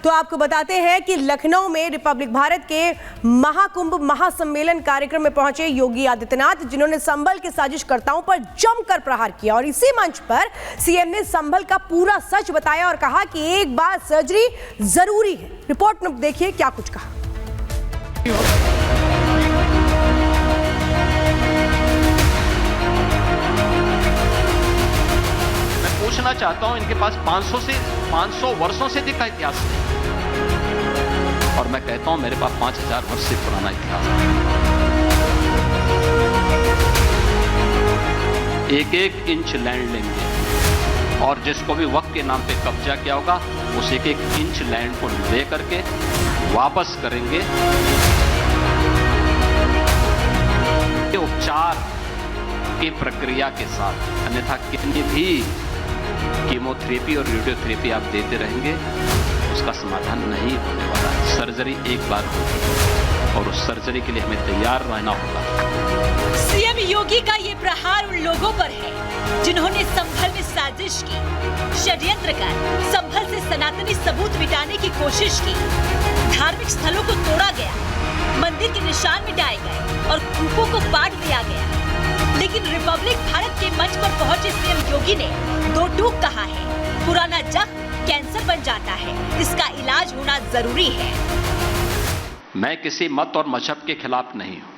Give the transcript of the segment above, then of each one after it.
तो आपको बताते हैं कि लखनऊ में रिपब्लिक भारत के महाकुंभ महासम्मेलन कार्यक्रम में पहुंचे योगी आदित्यनाथ, जिन्होंने संभल के साजिशकर्ताओं पर जमकर प्रहार किया और इसी मंच पर सीएम ने संभल का पूरा सच बताया और कहा कि एक बार सर्जरी जरूरी है। रिपोर्ट में देखिए क्या कुछ कहा। पूछना चाहता हूं, इनके पास 500 वर्षों से अधिक का इतिहास है और मैं कहता हूं मेरे पास 5000 वर्ष से पुराना इतिहास है। एक एक इंच लैंड लेंगे और जिसको भी वक्त के नाम पे कब्जा किया होगा उस एक एक इंच लैंड को ले करके वापस करेंगे। उपचार की प्रक्रिया के साथ, अन्यथा कितनी भी कीमोथेरेपी और रेडियोथेरेपी आप देते रहेंगे उसका समाधान नहीं होने वाला है। सर्जरी एक बार होगी और उस सर्जरी के लिए हमें तैयार रहना होगा। सीएम योगी का ये प्रहार उन लोगों पर है जिन्होंने संभल में साजिश की, षड्यंत्र कर संभल से सनातनी सबूत मिटाने की कोशिश की। धार्मिक स्थलों को तोड़ा गया, मंदिर के निशान मिटाए गए और कूपों को पाट दिया गया। लेकिन रिपब्लिक भारत के मंच पर पहुंचे सीएम योगी ने दो टूक कहा है, पुराना जख्म कैंसर बन जाता है, इसका इलाज होना जरूरी है। मैं किसी मत और मजहब के खिलाफ नहीं हूं।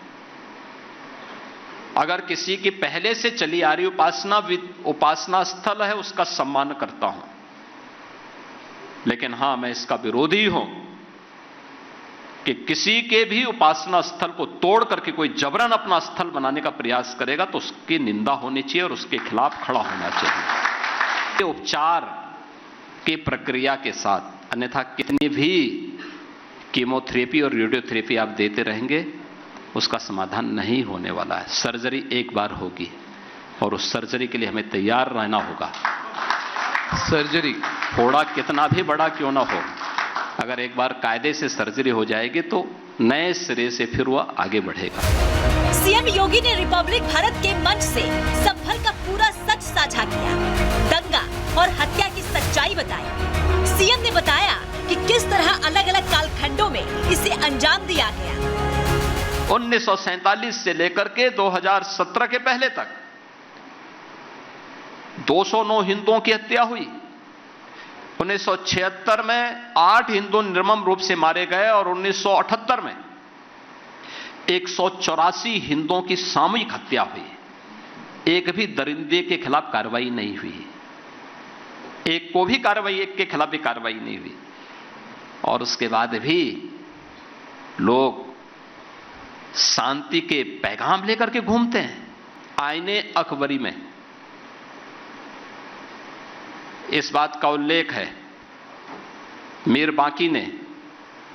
अगर किसी की पहले से चली आ रही उपासना स्थल है उसका सम्मान करता हूं, लेकिन हां मैं इसका विरोधी हूं कि किसी के भी उपासना स्थल को तोड़ करके कोई जबरन अपना स्थल बनाने का प्रयास करेगा तो उसकी निंदा होनी चाहिए और उसके खिलाफ खड़ा होना चाहिए। उपचार की प्रक्रिया के साथ, अन्यथा कितनी भी कीमोथेरेपी और रेडियोथेरेपी आप देते रहेंगे उसका समाधान नहीं होने वाला है। सर्जरी एक बार होगी और उस सर्जरी के लिए हमें तैयार रहना होगा। सर्जरी थोड़ा कितना भी बड़ा क्यों ना हो, अगर एक बार कायदे से सर्जरी हो जाएगी तो नए सिरे से फिर वह आगे बढ़ेगा। सीएम योगी ने रिपब्लिक भारत के मंच से संभल का पूरा सच साझा किया, दंगा और हत्या की सच्चाई बताई। सीएम ने बताया कि किस तरह अलग अलग कालखंडों में इसे अंजाम दिया गया। 1947 से लेकर के 2017 के पहले तक 209 हिंदुओं की हत्या हुई। 1976 में 8 हिंदू निर्मम रूप से मारे गए और 1978 में 184 हिंदुओं की सामूहिक हत्या हुई। एक भी दरिंदे के खिलाफ कार्रवाई नहीं हुई, एक के खिलाफ भी कार्रवाई नहीं हुई। और उसके बाद भी लोग शांति के पैगाम लेकर के घूमते हैं। आईने अकबरी में इस बात का उल्लेख है, मीर बाकी ने,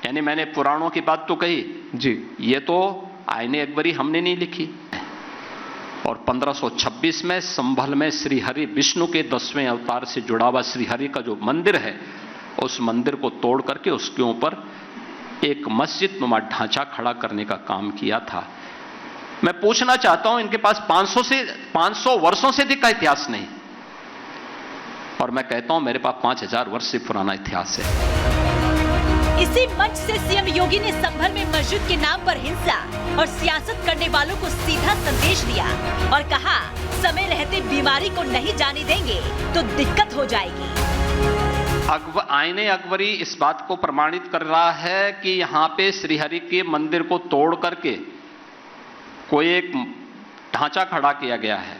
यानी मैंने पुराणों की बात तो कही जी, ये तो आईने अकबरी हमने नहीं लिखी। और 1526 में संभल में श्री हरि विष्णु के 10वें अवतार से जुड़ा हुआ श्री हरि का जो मंदिर है उस मंदिर को तोड़ करके उसके ऊपर एक मस्जिद नुमा ढांचा खड़ा करने का काम किया था। मैं पूछना चाहता हूं, इनके पास 500 वर्षों से अधिक का इतिहास नहीं और मैं कहता हूं मेरे पास 5000 वर्ष से पुराना इतिहास है। इसी मंच से सीएम योगी ने संभल में मस्जिद के नाम पर हिंसा और सियासत करने वालों को सीधा संदेश दिया और कहा, समय रहते बीमारी को नहीं जाने देंगे तो दिक्कत हो जाएगी। आईने अकबरी इस बात को प्रमाणित कर रहा है कि यहां पे श्रीहरि के मंदिर को तोड़ करके कोई एक ढांचा खड़ा किया गया है,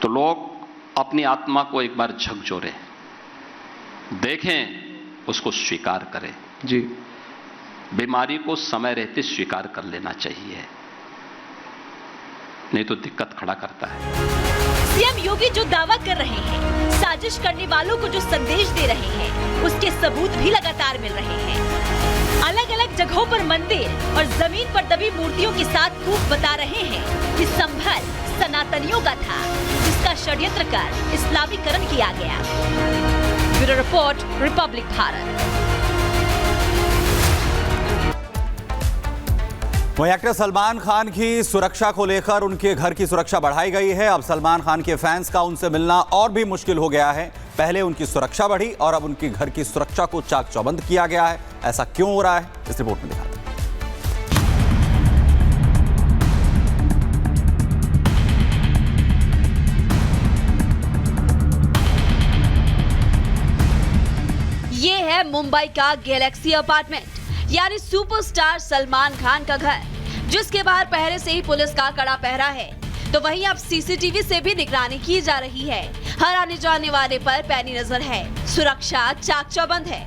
तो लोग अपनी आत्मा को एक बार झकझोरें, देखें, उसको स्वीकार करें। जी, बीमारी को समय रहते स्वीकार कर लेना चाहिए, नहीं तो दिक्कत खड़ा करता है। सीएम योगी जो दावा कर रहे हैं, साजिश करने वालों को जो संदेश दे रहे हैं, उसके सबूत भी लगातार मिल रहे हैं। अलग अलग जगहों पर मंदिर और जमीन पर दबी मूर्तियों के साथ कूफ बता रहे हैं कि संभल सनातनियों का था, जिसका षड्यंत्र कर इस्लामीकरण किया गया। Bureau report, Republic Bharat. वहीं एक्टर सलमान खान की सुरक्षा को लेकर उनके घर की सुरक्षा बढ़ाई गई है। अब सलमान खान के फैंस का उनसे मिलना और भी मुश्किल हो गया है। पहले उनकी सुरक्षा बढ़ी और अब उनके घर की सुरक्षा को चाक चौबंद किया गया है। ऐसा क्यों हो रहा है, इस रिपोर्ट में दिखाते हैं। ये है मुंबई का गैलेक्सी अपार्टमेंट, यानी सुपरस्टार सलमान खान का घर, जिसके बाहर पहले से ही पुलिस का कड़ा पहरा है। तो वहीं अब सीसीटीवी से भी निगरानी की जा रही है। हर आने जाने वाले पर पैनी नजर है, सुरक्षा चाक चौबंद है।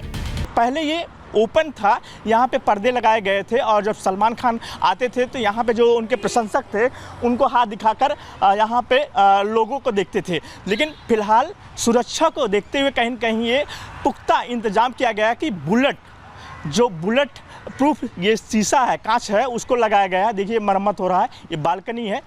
पहले ये ओपन था, यहाँ पे पर्दे लगाए गए थे और जब सलमान खान आते थे तो यहाँ पे जो उनके प्रशंसक थे उनको हाथ दिखाकर यहाँ पे लोगों को देखते थे। लेकिन फिलहाल सुरक्षा को देखते हुए कहीं न कहीं ये पुख्ता इंतजाम किया गया कि बुलेट प्रूफ ये शीशा है, कांच है, उसको लगाया गया है। देखिए मरम्मत हो रहा है, ये बालकनी है।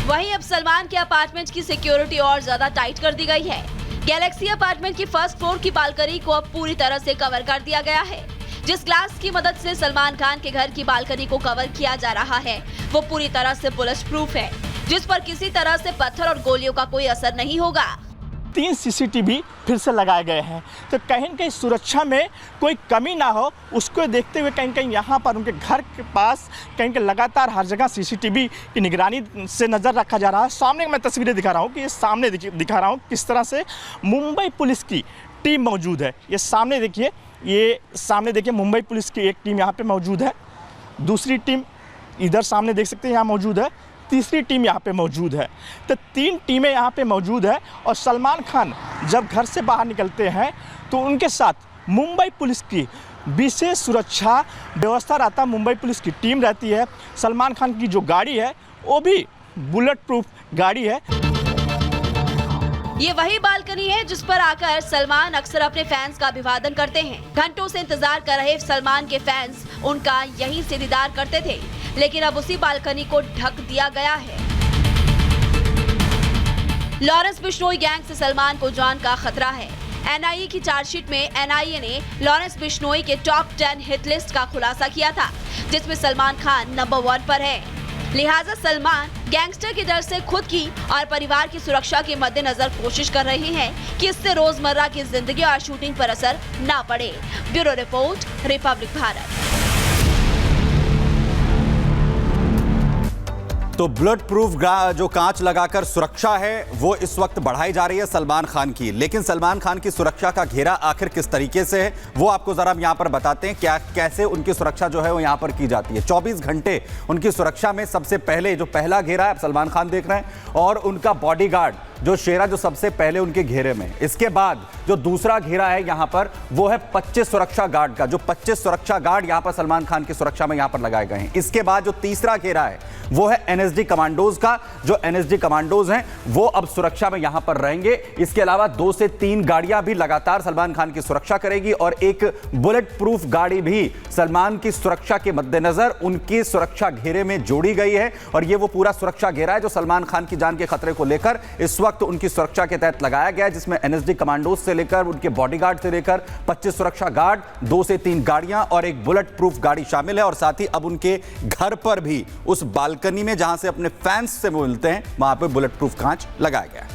वहीं अब सलमान के अपार्टमेंट की सिक्योरिटी और ज्यादा टाइट कर दी गई है। गैलेक्सी अपार्टमेंट की फर्स्ट फ्लोर की बालकनी को अब पूरी तरह से कवर कर दिया गया है। जिस ग्लास की मदद से सलमान खान के घर की बालकनी को कवर किया जा रहा है वो पूरी तरह से बुलेट प्रूफ है, जिस पर किसी तरह से पत्थर और गोलियों का कोई असर नहीं होगा। 3 सीसीटीवी फिर से लगाए गए हैं, तो कहीं न कहीं सुरक्षा में कोई कमी ना हो, उसको देखते हुए कहीं कहीं यहाँ पर उनके घर के पास कहीं कहीं लगातार हर जगह सीसीटीवी की निगरानी से नज़र रखा जा रहा है। सामने मैं तस्वीरें दिखा रहा हूँ कि ये सामने दिखा रहा हूँ किस तरह से मुंबई पुलिस की टीम मौजूद है। ये सामने देखिए मुंबई पुलिस की एक टीम यहाँ पर मौजूद है, दूसरी टीम इधर सामने देख सकते हैं यहाँ मौजूद है, तीसरी टीम यहाँ पे मौजूद है। तो 3 टीमें यहाँ पे मौजूद है और सलमान खान जब घर से बाहर निकलते हैं तो उनके साथ मुंबई पुलिस की विशेष सुरक्षा व्यवस्था रहता, मुंबई पुलिस की टीम रहती है। सलमान खान की जो गाड़ी है वो भी बुलेट प्रूफ गाड़ी है। ये वही बालकनी है जिस पर आकर सलमान अक्सर अपने फैंस का अभिवादन करते हैं। घंटों से इंतजार कर रहे सलमान के फैंस उनका यहीं से दीदार करते थे, लेकिन अब उसी बालकनी को ढक दिया गया है। लॉरेंस बिश्नोई गैंग से सलमान को जान का खतरा है। एनआईए की चार्जशीट में एनआईए ने लॉरेंस बिश्नोई के टॉप 10 हिट लिस्ट का खुलासा किया था, जिसमें सलमान खान नंबर 1 पर है। लिहाजा सलमान गैंगस्टर के डर से खुद की और परिवार की सुरक्षा के मद्देनजर कोशिश कर रहे हैं कि इससे रोजमर्रा की जिंदगी और शूटिंग पर असर ना पड़े। Bureau report, Republic Bharat. तो बुलेट प्रूफ जो कांच लगाकर सुरक्षा है वो इस वक्त बढ़ाई जा रही है सलमान खान की, लेकिन सलमान खान की सुरक्षा का घेरा आखिर किस तरीके से है वो आपको जरा हम यहां पर बताते हैं। कैसे उनकी सुरक्षा जो है वो यहां पर की जाती है। 24 घंटे उनकी सुरक्षा में सबसे पहले जो पहला घेरा है सलमान खान देख रहे हैं, और उनका बॉडीगार्ड जो शेरा जो सबसे पहले उनके घेरे में। इसके बाद जो दूसरा घेरा है यहां पर वो है 25 सुरक्षा गार्ड का, जो 25 सुरक्षा गार्ड यहां पर सलमान खान की सुरक्षा में यहां पर लगाए गए हैं। इसके बाद जो तीसरा घेरा है वो है एनएसडी कमांडोज का, जो एनएसडी कमांडोज हैं वो अब सुरक्षा में यहां पर रहेंगे। इसके अलावा 2 से 3 गाड़ियां भी लगातार सलमान खान की सुरक्षा करेगी और एक बुलेट प्रूफ गाड़ी भी सलमान की सुरक्षा के मद्देनजर उनकी सुरक्षा घेरे में जोड़ी गई है। और ये वो पूरा सुरक्षा घेरा है जो सलमान खान की जान के खतरे को लेकर इस वक्त उनकी सुरक्षा के तहत लगाया गया है, जिसमें एनएसडी कमांडोज से लेकर उनके बॉडीगार्ड से लेकर 25 सुरक्षा गार्ड, 2 से 3 गाड़ियां और एक बुलेट प्रूफ गाड़ी शामिल है। और साथ ही अब उनके घर पर भी उस बालकनी में जहां से अपने फैंस से मिलते हैं वहां पर बुलेट प्रूफ कांच लगाया गया है।